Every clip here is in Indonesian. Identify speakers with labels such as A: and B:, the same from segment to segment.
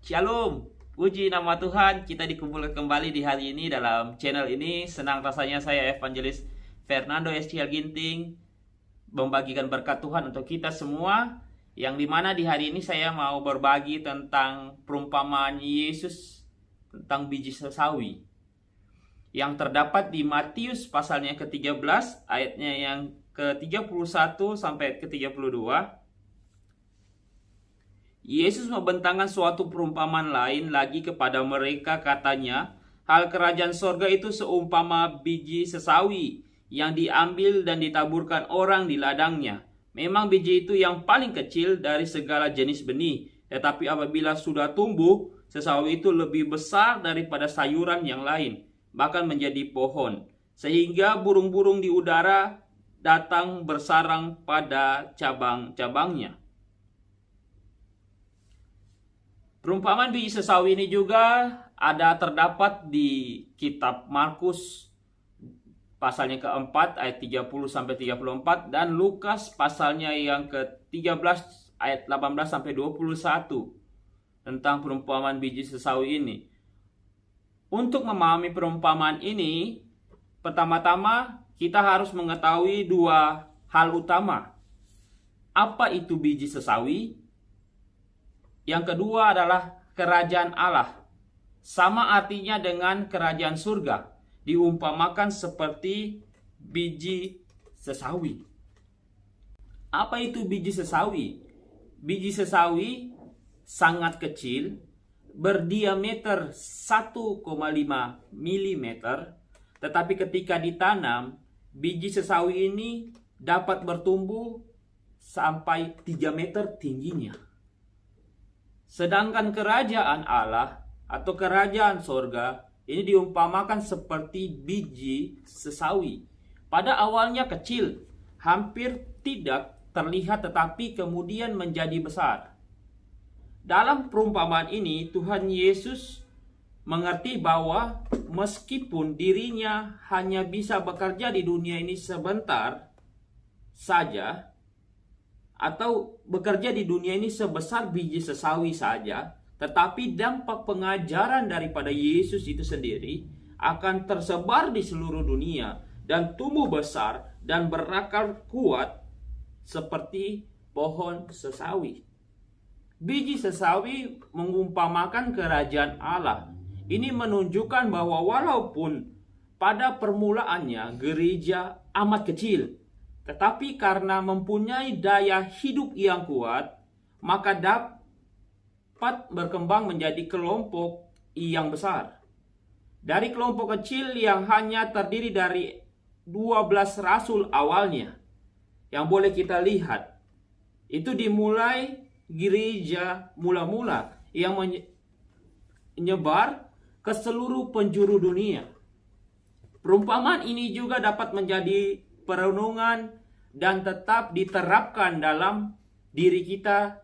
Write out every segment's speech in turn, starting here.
A: Shalom, puji nama Tuhan, kita dikumpulkan kembali di hari ini dalam channel ini. Senang rasanya saya Evangelis Fernando SCL Ginting membagikan berkat Tuhan untuk kita semua. Yang dimana di hari ini saya mau berbagi tentang perumpamaan Yesus tentang biji sesawi yang terdapat di Matius pasalnya ke-13 ayatnya yang ke-31 sampai ke-32. Yesus membentangkan suatu perumpamaan lain lagi kepada mereka, katanya, hal kerajaan sorga itu seumpama biji sesawi yang diambil dan ditaburkan orang di ladangnya. Memang biji itu yang paling kecil dari segala jenis benih, tetapi apabila sudah tumbuh, sesawi itu lebih besar daripada sayuran yang lain, bahkan menjadi pohon, sehingga burung-burung di udara datang bersarang pada cabang-cabangnya. Perumpamaan biji sesawi ini juga terdapat di kitab Markus pasalnya ke-4 ayat 30 sampai 34 dan Lukas pasalnya yang ke-13 ayat 18 sampai 21 tentang perumpamaan biji sesawi ini. Untuk memahami perumpamaan ini, pertama-tama kita harus mengetahui dua hal utama. Apa itu biji sesawi? Yang kedua adalah kerajaan Allah. Sama artinya dengan kerajaan surga. Diumpamakan seperti biji sesawi. Apa itu biji sesawi? Biji sesawi sangat kecil, berdiameter 1,5 mm. Tetapi ketika ditanam, biji sesawi ini dapat bertumbuh sampai 3 meter tingginya. Sedangkan kerajaan Allah atau kerajaan sorga ini diumpamakan seperti biji sesawi. Pada awalnya kecil, hampir tidak terlihat tetapi kemudian menjadi besar. Dalam perumpamaan ini, Tuhan Yesus mengerti bahwa meskipun dirinya hanya bisa bekerja di dunia ini sebentar saja, atau bekerja di dunia ini sebesar biji sesawi saja, tetapi dampak pengajaran daripada Yesus itu sendiri akan tersebar di seluruh dunia dan tumbuh besar dan berakar kuat seperti pohon sesawi. Biji sesawi mengumpamakan kerajaan Allah. Ini menunjukkan bahwa walaupun pada permulaannya gereja amat kecil, tetapi karena mempunyai daya hidup yang kuat, maka dapat berkembang menjadi kelompok yang besar. Dari kelompok kecil yang hanya terdiri dari 12 rasul awalnya, yang boleh kita lihat, itu dimulai gereja mula-mula yang menyebar ke seluruh penjuru dunia. Perumpamaan ini juga dapat menjadi perenungan dan tetap diterapkan dalam diri kita,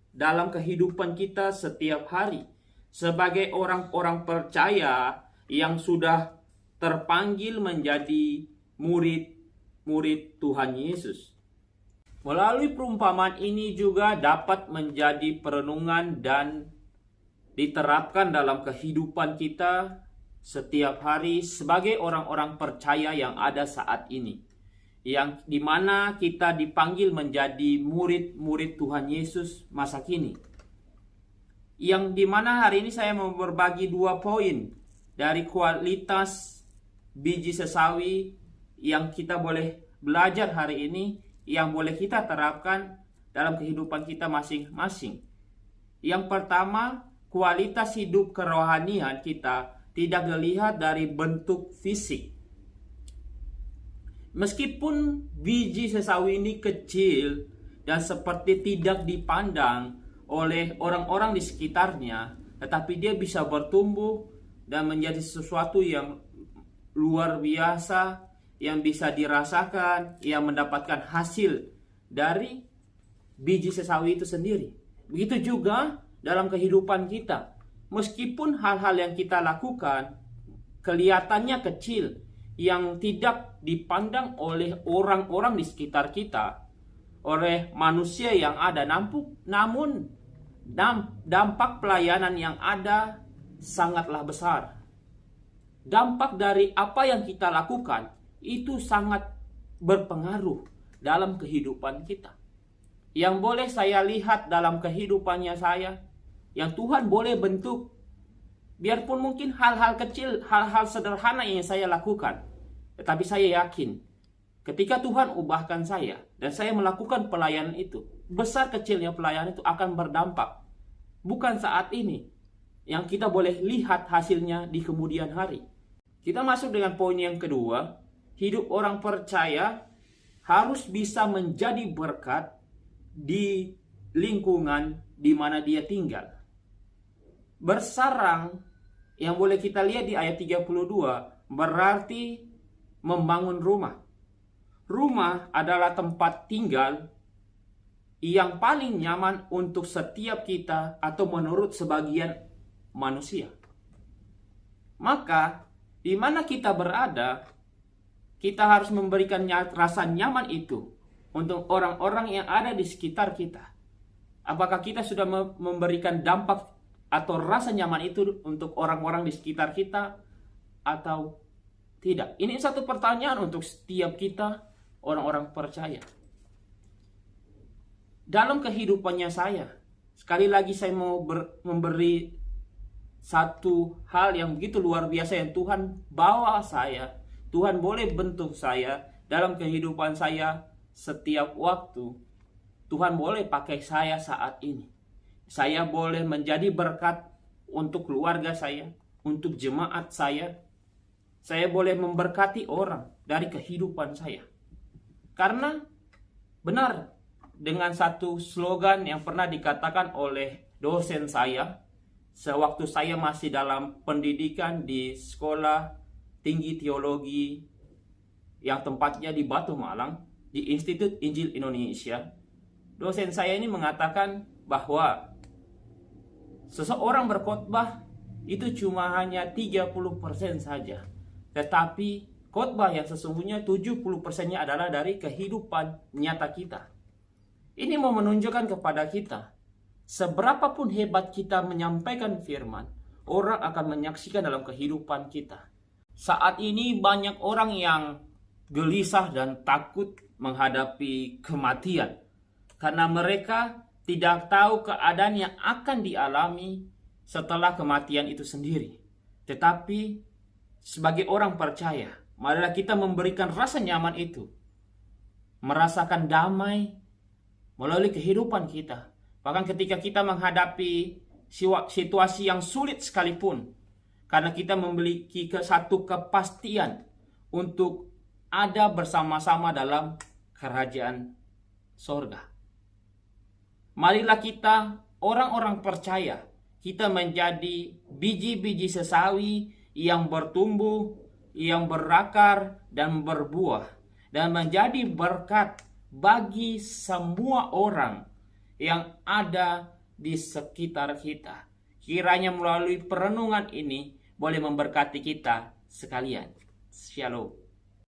A: dalam kehidupan kita setiap hari sebagai orang-orang percaya yang sudah terpanggil menjadi murid-murid Tuhan Yesus. Melalui perumpamaan ini juga dapat menjadi perenungan dan diterapkan dalam kehidupan kita setiap hari sebagai orang-orang percaya yang ada saat ini, yang dimana kita dipanggil menjadi murid-murid Tuhan Yesus masa kini. Yang dimana hari ini saya mau berbagi 2 poin dari kualitas biji sesawi yang kita boleh belajar hari ini, yang boleh kita terapkan dalam kehidupan kita masing-masing. Yang pertama, kualitas hidup kerohanian kita tidak dilihat dari bentuk fisik. Meskipun biji sesawi ini kecil dan seperti tidak dipandang oleh orang-orang di sekitarnya, tetapi dia bisa bertumbuh dan menjadi sesuatu yang luar biasa, yang bisa dirasakan, yang mendapatkan hasil dari biji sesawi itu sendiri. Begitu juga dalam kehidupan kita. Meskipun hal-hal yang kita lakukan kelihatannya kecil, yang tidak dipandang oleh orang-orang di sekitar kita, oleh manusia yang ada, namun dampak pelayanan yang ada sangatlah besar. Dampak dari apa yang kita lakukan itu sangat berpengaruh dalam kehidupan kita. Yang boleh saya lihat dalam kehidupannya saya, yang Tuhan boleh bentuk, biarpun mungkin hal-hal kecil, hal-hal sederhana yang saya lakukan, tetapi saya yakin ketika Tuhan ubahkan saya dan saya melakukan pelayanan itu, besar kecilnya pelayanan itu akan berdampak. Bukan saat ini yang kita boleh lihat hasilnya di kemudian hari. Kita masuk dengan poin yang kedua. Hidup orang percaya harus bisa menjadi berkat di lingkungan di mana dia tinggal. Bersarang yang boleh kita lihat di ayat 32 berarti membangun rumah. Rumah adalah tempat tinggal yang paling nyaman untuk setiap kita atau menurut sebagian manusia. Maka di mana kita berada, kita harus memberikan rasa nyaman itu untuk orang-orang yang ada di sekitar kita. Apakah kita sudah memberikan dampak atau rasa nyaman itu untuk orang-orang di sekitar kita atau tidak? Ini satu pertanyaan untuk setiap kita, orang-orang percaya. Dalam kehidupannya saya, sekali lagi saya mau memberi satu hal yang begitu luar biasa yang Tuhan bawa saya. Tuhan boleh bentuk saya dalam kehidupan saya setiap waktu. Tuhan boleh pakai saya saat ini. Saya boleh menjadi berkat untuk keluarga saya, untuk jemaat saya. Saya boleh memberkati orang dari kehidupan saya. Karena benar, dengan satu slogan yang pernah dikatakan oleh dosen saya, sewaktu saya masih dalam pendidikan di sekolah tinggi teologi yang tempatnya di Batu Malang, di Institut Injil Indonesia, dosen saya ini mengatakan bahwa seseorang berkhotbah itu cuma hanya 30% saja. Tetapi khotbah yang sesungguhnya 70%-nya adalah dari kehidupan nyata kita. Ini mau menunjukkan kepada kita, seberapapun hebat kita menyampaikan firman, orang akan menyaksikan dalam kehidupan kita. Saat ini banyak orang yang gelisah dan takut menghadapi kematian. Karena mereka tidak tahu keadaan yang akan dialami setelah kematian itu sendiri. Tetapi sebagai orang percaya, marilah kita memberikan rasa nyaman itu. Merasakan damai melalui kehidupan kita. Bahkan ketika kita menghadapi situasi yang sulit sekalipun, karena kita memiliki satu kepastian untuk ada bersama-sama dalam kerajaan sorga. Marilah kita orang-orang percaya, kita menjadi biji-biji sesawi yang bertumbuh, yang berakar dan berbuah, dan menjadi berkat bagi semua orang yang ada di sekitar kita. Kiranya melalui perenungan ini boleh memberkati kita sekalian. Shalom.